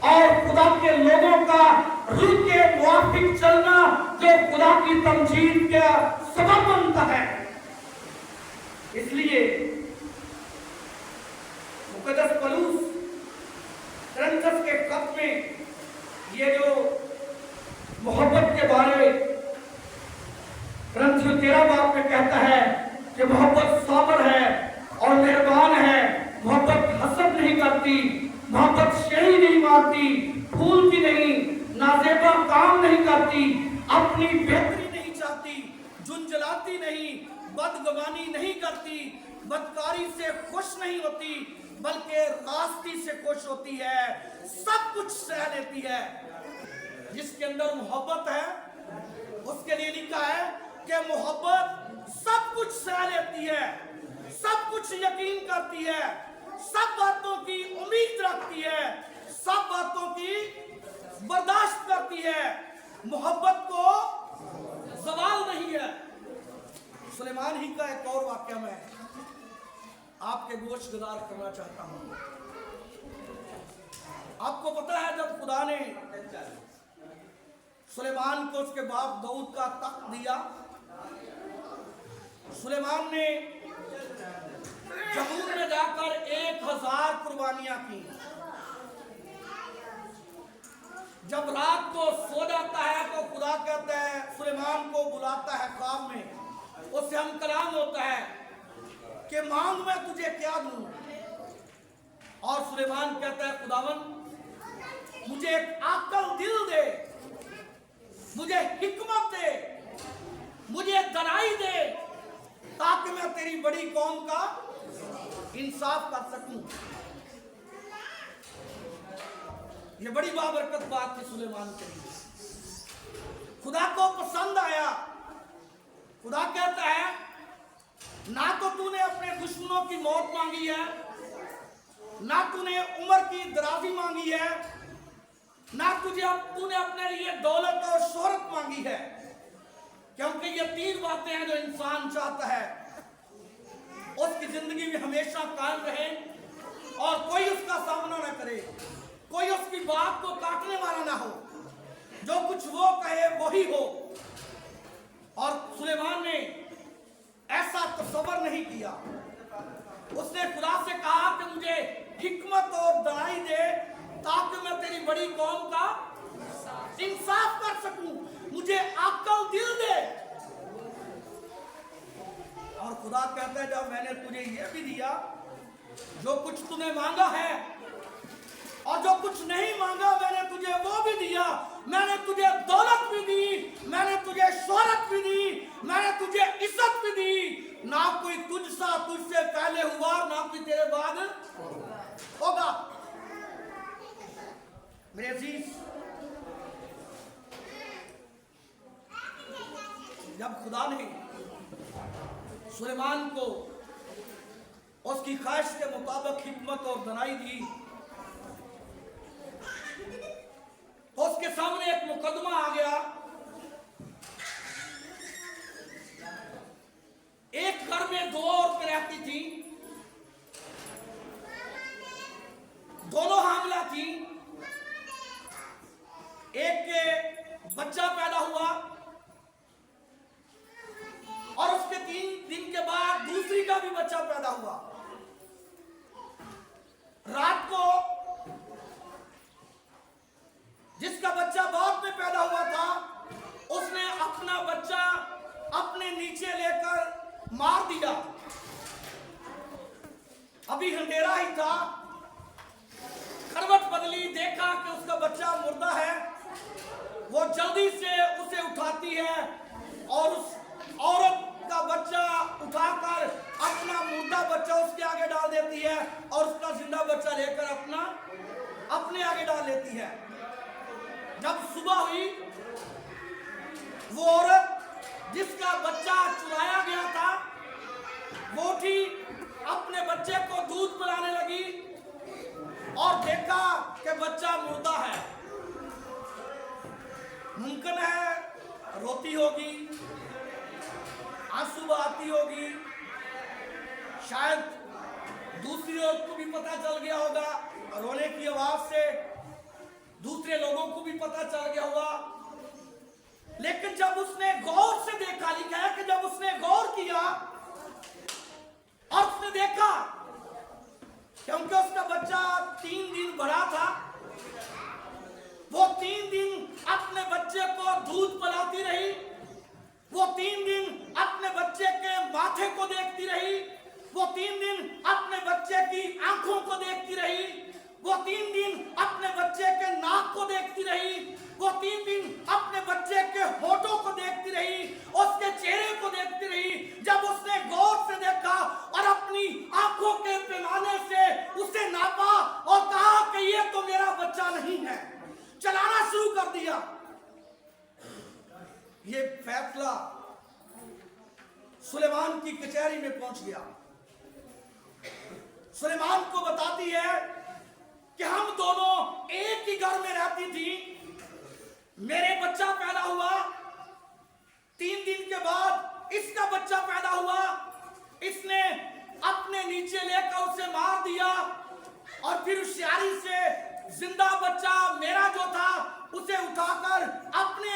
और खुदा के लोगों का रूह के मुआफिक चलना जो खुदा की तमजीद का सबब बनता है। इसलिए मुकद्दस पौलुस कुरिन्थियों के खत में ये जो मोहब्बत के बारे कुरिन्थियों 13 बाब में कहता है कि मोहब्बत सबर है और मेहरबान है, मोहब्बत हसद नहीं करती, मोहब्बत शेरी नहीं मारती, फूलती नहीं, नाजेबा काम नहीं करती, अपनी बेहतरी नहीं चाहती, झुंझलाती नहीं, बदगुमानी नहीं करती, बदकारी से खुश नहीं होती, बल्कि रास्ती से खुश होती है, सब कुछ सह लेती है। जिसके अंदर मोहब्बत है उसके लिए लिखा है कि मोहब्बत सब कुछ सह लेती है, सब कुछ यकीन करती है, सब बातों की उम्मीद रखती है, सब बातों की बर्दाश्त करती है। मोहब्बत को सवाल नहीं है। सुलेमान ही का एक और वाक्य मैं आपके गोश गुजार करना चाहता हूं। आपको पता है जब खुदा ने सुलेमान को उसके बाप दाऊद का तख्त दिया, सुलेमान ने जबूर में जाकर 1000 कुर्बानियां की। जब रात को सो जाता है तो खुदा कहता है, सुलेमान को बुलाता है ख्वाब में, उससे हम कलाम होता है कि मांग मैं तुझे क्या दूं। और सुलेमान कहता है, खुदावन मुझे एक अक्ल दिल दे, मुझे हिकमत दे, मुझे दनाई दे, ताकि मैं तेरी बड़ी कौम का इंसाफ कर सकूं। ये बड़ी बाबरकत बात थी सुलेमान के लिए। खुदा को पसंद आया। खुदा कहता है, ना तो तूने अपने दुश्मनों की मौत मांगी है, ना तूने उम्र की दराजी मांगी है, ना तूने अपने लिए दौलत और शोहरत मांगी है, क्योंकि ये 3 बातें हैं जो इंसान चाहता है उसकी जिंदगी में हमेशा कायम रहे और कोई उसका सामना ना करे, कोई उसकी बात को काटने वाला ना हो, जो कुछ वो कहे वही हो। और सुलेमान ने ऐसा तसव्वुर नहीं किया। उसने खुदा से कहा कि मुझे हिकमत और दनाई दे, ताकि मैं तेरी बड़ी कौम का इंसाफ कर सकूं, मुझे अक्ल दिल दे। और खुदा कहता है, जब मैंने तुझे ये भी दिया, जो कुछ तूने मांगा है और जो कुछ नहीं मांगा मैंने तुझे वो भी दिया। मैंने तुझे दौलत भी दी, मैंने तुझे शोहरत भी दी, मैंने तुझे इज्जत भी दी। ना कोई तुझसा तुझसे पहले हुआ, ना कोई तेरे बाद होगा। मेरे अजीज, जब खुदा ने सुलेमान को उसकी ख्वाहिश के मुताबिक हिकमत और दनाई दी, तो उसके सामने एक मुकदमा आ गया। एक घर में 2 औरतें रहती थी। कि उसका बच्चा मुर्दा है, वो जल्दी से उसे उठाती है और उस औरत का बच्चा उठाकर अपना मुर्दा बच्चा उसके आगे डाल देती है और उसका जिंदा बच्चा लेकर अपने आगे डाल लेती है। जब सुबह हुई, वो औरत जिसका बच्चा चुराया गया था वो उठी, अपने बच्चे को दूध पिलाने लगी और देखा कि बच्चा मुर्दा है। मुमकिन है रोती होगी, आंसू बहाती होगी, शायद दूसरी औरत को भी पता चल गया होगा, रोने की आवाज से दूसरे लोगों को भी पता चल गया होगा। लेकिन जब उसने गौर से देखा, लिखा है कि जब उसने गौर किया और उसने देखा, क्योंकि उसका बच्चा 3 दिन बड़ा था, वो 3 दिन अपने बच्चे को दूध पिलाती रही, वो 3 दिन अपने बच्चे के माथे को देखती रही, वो 3 दिन अपने बच्चे की आंखों को देखती रही, वो 3 दिन अपने बच्चे के नाक को देखती रही, वो 3 दिन अपने बच्चे के होठों को देखती रही, उसके चेहरे को देखती रही। जब उसने गौर से देखा और अपनी आंखों के पैमाने से उसे नापा और कहा कि ये तो मेरा बच्चा नहीं है, चलाना शुरू कर दिया। ये फैसला सुलेमान की कचहरी में पहुंच गया। सुलेमान को बताती है कि हम दोनों एक ही घर में रहती थी, मेरे बच्चा पैदा हुआ, 3 दिन के बाद इसका बच्चा पैदा हुआ, इसने अपने नीचे लेकर उसे मार दिया और फिर होशियारी से जिंदा बच्चा मेरा जो था उसे उठाकर अपने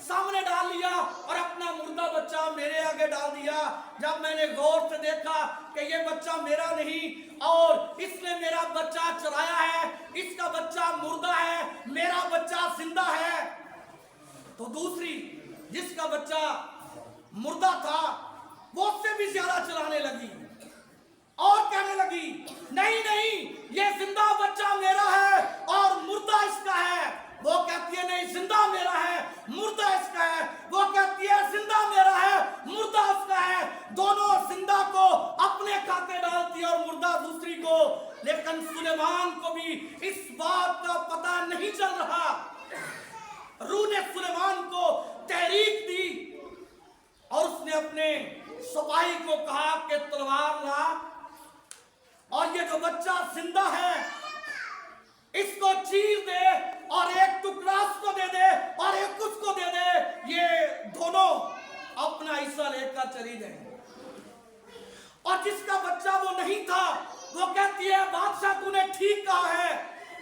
सामने डाल लिया और अपना मुर्दा बच्चा मेरे आगे डाल दिया। जब मैंने गौर से देखा कि ये बच्चा मेरा नहीं और इसने मेरा बच्चा चुराया है, इसका बच्चा मुर्दा है, मेरा बच्चा जिंदा है, तो दूसरी जिसका बच्चा मुर्दा था वो उससे भी ज्यादा चलाने लगी और कहने लगी, नहीं नहीं, ये जिंदा बच्चा मेरा है और मुर्दा इसका है। वो कहती है नहीं, जिंदा मेरा है, मुर्दा इसका है। वो कहती है जिंदा मेरा है, मुर्दा उसका है। दोनों जिंदा को अपने खाते डालती और मुर्दा दूसरी को। लेकिन सुलेमान को भी इस बात का पता नहीं चल रहा। रूह ने सुलेमान को तहरीक दी और उसने अपने सिपाही को कहा कि तलवार ला और ये जो बच्चा जिंदा है इसको चीर दे और एक टुकड़ा उसको दे दे और एक उसको दे दे, ये दोनों अपना हिस्सा लेकर चली गई। और जिसका बच्चा वो नहीं था वो कहती है, बादशाह तूने ठीक कहा है,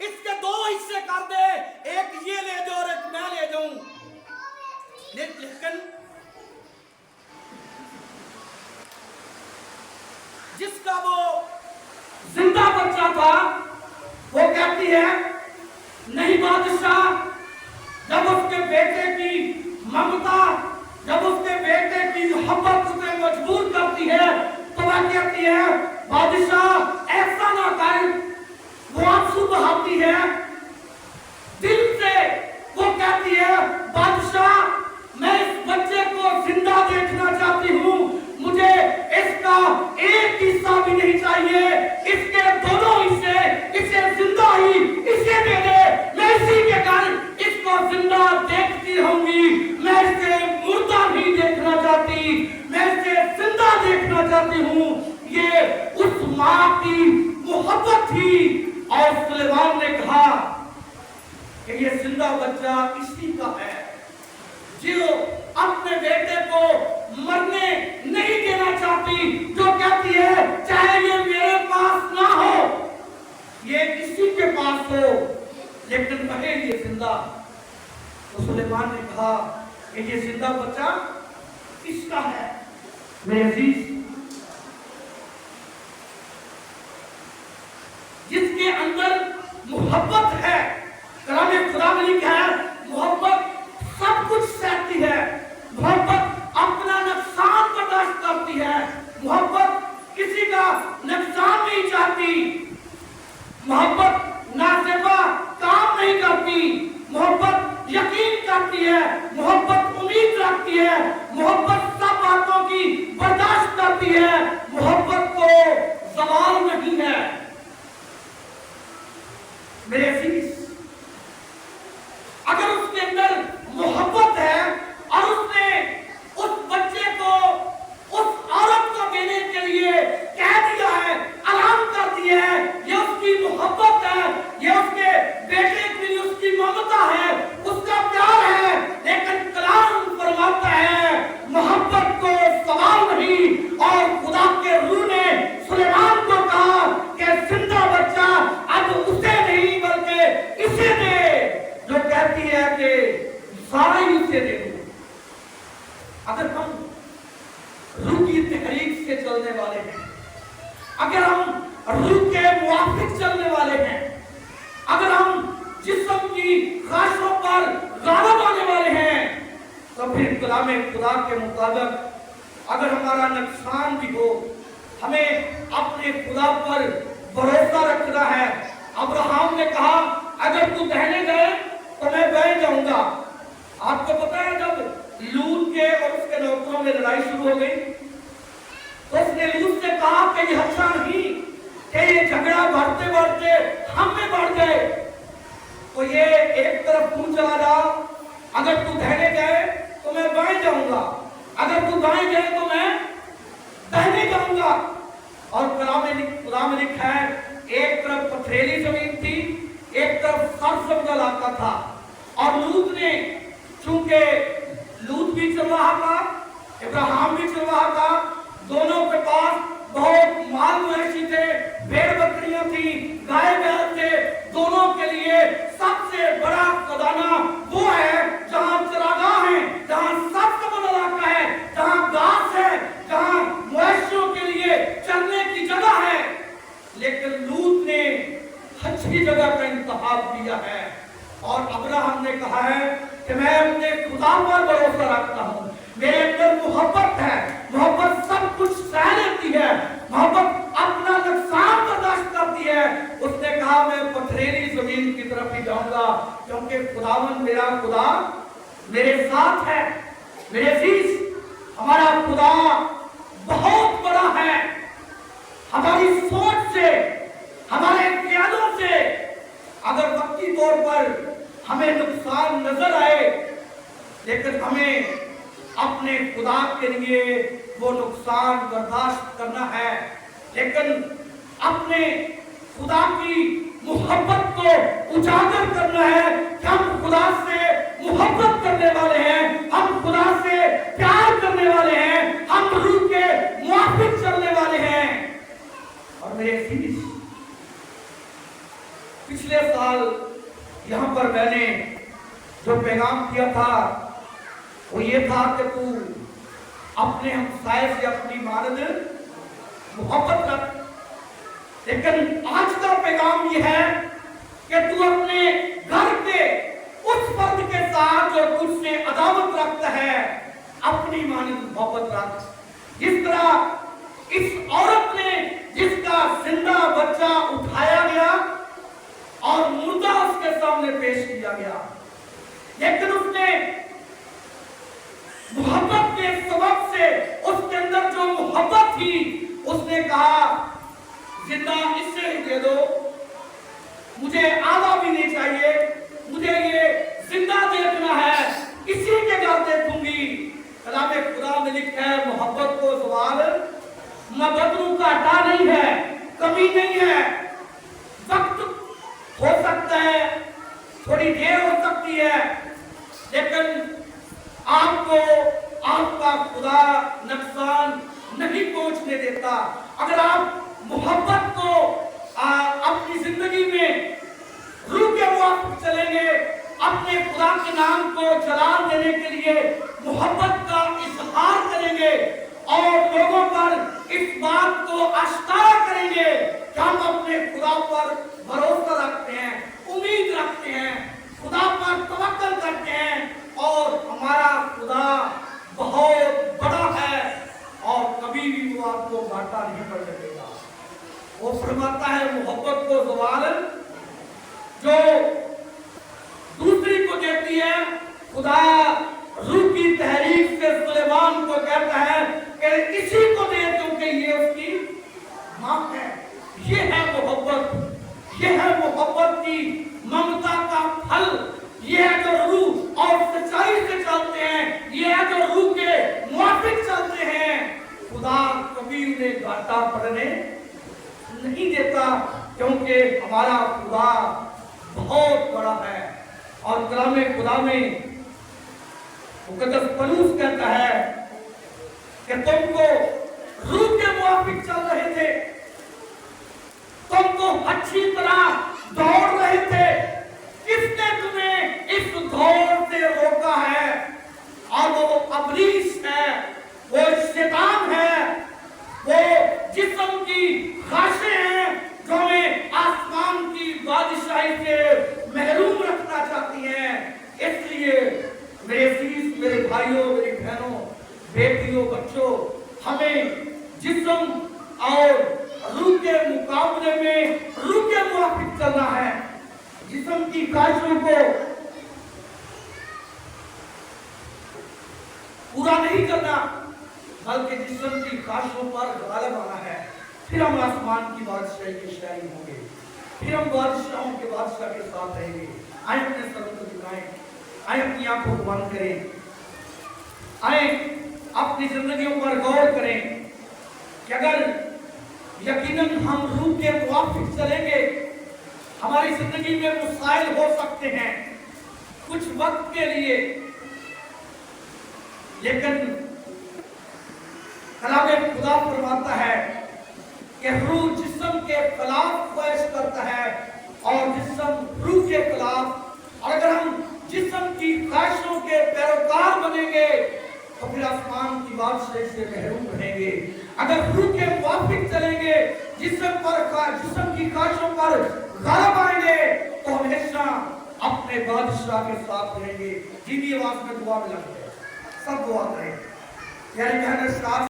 इसके 2 हिस्से कर दे, एक ये ले जाओ और एक मैं ले जाऊं। लेकिन जिसका वो जिंदा बच्चा था वो कहती है, नहीं बादशाह, जब उसके बेटे की ममता, जब उसके बेटे की मोहब्बत उसे मजबूर करती है तो वह कहती है, बादशाह ऐसा ना कर। वो आंसू बहाती है दिल से, वो कहती है, बादशाह मैं इस बच्चे को जिंदा देखना चाहती हूँ, मुझे इसका एक हिस्सा भी नहीं चाहिए, इसके दोनों हिस्से, इसे जिंदा ही इसे दे दे। मैं इसी के घर इसको जिंदा देखती रहूंगी, मैं इसे मुर्दा नहीं देखना चाहती, मैं इसे जिंदा देखना चाहती हूँ। ये उस माँ की मोहब्बत थी। और सुलेमान ने कहा कि ये जिंदा बच्चा इसी का है जो अपने बेटे को मरने नहीं देना चाहती, जो कहती है चाहे ये मेरे पास ना हो, ये किसी के पास हो, लेकिन कहे ये जिंदा। तो सुलेमान ने कहा कि ये जिंदा बच्चा किसका है? मेरे अजीज, जिसके अंदर मोहब्बत है, कलाम खुदा में लिखा है, मोहब्बत सब कुछ सहती है, मोहब्बत अपना नुकसान बर्दाश्त करती है, मोहब्बत किसी का नुकसान नहीं चाहती, मोहब्बत नासेबा काम नहीं जिस्म की ख्वाहिशों पर गालिब आने वाले हैं, तो फिर कलाम खुदा के मुताबिक अगर हमारा नुकसान भी हो, हमें अपने खुदा पर भरोसा रखना है। अब्राहम ने कहा अगर तू बहने गए तो मैं बह जाऊंगा। आपको पता है जब लूत के और उसके नौकरों में लड़ाई शुरू हो गई तो उसने लूत से कहा कि ये अच्छा नहीं कि ये झगड़ा बढ़ते बढ़ते हम में बढ़ जाए, तो ये एक तरफ तू चला जा, अगर तू बहने गए तो मैं बाएं जाऊंगा, अगर तू बाएं गए तो मैं दाहिने जाऊंगा। और खुदा में लिखा है एक तरफ पथरीली जमीन थी, एक तरफ सरसब्ज इलाका था, और लूत ने, चूंकि लूत भी चल रहा था, इब्राहिम भी चल रहा था, दोनों के पास बहुत माल मवेशी थे, भेड़ बकरियां थी, गाय बैल थे, दोनों के लिए सबसे बड़ा खजाना वो है जहां चरागाह है, जहां सरसब्ज इलाका है, जहां घास है, जहां मवेशियों के लिए चरने की जगह है। लेकिन लूत ने अच्छी जगह का इंतखाब किया है, और अब्राहम ने कहा है कि मैं अपने खुदा पर भरोसा रखता हूँ, मेरे अंदर मोहब्बत है, मोहब्बत सब कुछ सह लेती है, मोहब्बत अपना नुकसान बर्दाश्त करती है। उसने कहा मैं पथरीली जमीन की तरफ ही जाऊंगा, क्योंकि खुदावन मेरा खुदा मेरे साथ है। मेरे अजीज, हमारा खुदा बहुत बड़ा है। हमारी सोच से, हमारे ख्यालों से अगर वक्ती तौर पर हमें नुकसान नजर आए, लेकिन हमें अपने खुदा के लिए वो नुकसान बर्दाश्त करना है, लेकिन अपने खुदा की मोहब्बत को उजागर करना है कि हम खुदा से मोहब्बत करने वाले हैं, हम खुदा से प्यार करने वाले हैं, हम रूह के मुआफिक चलने वाले हैं। और मेरे अजीज, पिछले साल यहाँ पर मैंने जो पैगाम किया था वो ये था कि तू अपने हमसाये से अपनी मानद मोहब्बत रख, लेकिन आज का पैगाम ये है कि तू अपने घर के उस फर्द के साथ जो तुझसे अदावत रखता है अपनी मानद मोहब्बत रख। जिस तरह इस औरत ने, जिसका जिंदा बच्चा उठाया गया और मुर्दा उसके सामने पेश किया गया, लेकिन उसने मोहब्बत के सबब से, उसके अंदर जो मोहब्बत थी, उसने कहा जिंदा इससे ही दे दो, मुझे आधा भी नहीं चाहिए, मुझे ये जिंदा देखना है, इसी के घर देखूंगी। कलाम खुदा में लिखा है मोहब्बत को सवाल मैं बदलू का हटा नहीं है, कमी नहीं है, वक्त हो सकता है, थोड़ी देर हो सकती है, लेकिन आपको आपका खुदा नुकसान नहीं पहुंचने देता। अगर आप मोहब्बत को अपनी जिंदगी में रूह के मुताबिक चलेंगे, अपने खुदा के नाम को जलाल देने के लिए मोहब्बत का इजहार करेंगे और लोगों पर इस बात को आश्कारा करेंगे कि हम अपने खुदा पर भरोसा रखते हैं, उम्मीद रखते हैं, खुदा पर तवक्कल करते हैं, और हमारा खुदा बहुत बड़ा है और कभी भी वो आपको घाटा नहीं पड़ सकेगा। वो फरमाता है मोहब्बत को सवाल जो दूसरी को देती है, खुदा रूह की तहरीक से सुलेमान को कहता है कि इसी को दे क्योंकि ये उसकी मां है। ये है मोहब्बत, ये है मोहब्बत की ममता का फल, ये है जो रूह और सच्चाई से चलते हैं, ये है जो रूह के मुआफिक चलते हैं। खुदा कभी उन्हें घाटा पड़ने नहीं देता, क्योंकि हमारा खुदा बहुत बड़ा है। और कलाम खुदा में मुकद्दस पौलुस कहता है कि तुमको रूह के मुआफिक चल रहे थे, तुम तो अच्छी तरह दौड़ रहे थे, किसने तुम्हें इस दौड़ से रोका है? और वो अबलीस है, वो शैतान है, वो जिस्म की ख्वाहिशें हैं जो हमें आसमान की बादशाही से महरूम ख्वाहिशों को पूरा नहीं करना, बल्कि जिस्म की ख्वाहिशों पर गालिब आना है। फिर हम आसमान की बादशाही के शहरी होंगे, फिर हम बादशाहों के बादशाह के साथ रहेंगे। आए अपने सरों को झुकाएं, आए अपनी आंखों को बंद करें, आए अपनी जिंदगियों पर गौर करें कि अगर यकीनन हम रूह के मुवाफिक चलेंगे, हमारी जिंदगी में मसाइल हो सकते हैं कुछ वक्त के लिए, लेकिन कलाम खुदा फरमाता है कि रूह जिस्म के खिलाफ ख्वाहिश करता है और जिस्म रूह के खिलाफ। और अगर हम जिस्म की ख्वाहिशों के पैरोकार बनेंगे तो फिर आसमान की बादशाही से महरूम रहेंगे। अगर रूह के मुवाफिक चलेंगे, जिस्म की ख्वाहिशों पर गालिब आएंगे तो हमेशा अपने बादशाह के साथ रहेंगे। धीमी आवाज में दुआ में लगते हैं, सब दुआ करें। यानी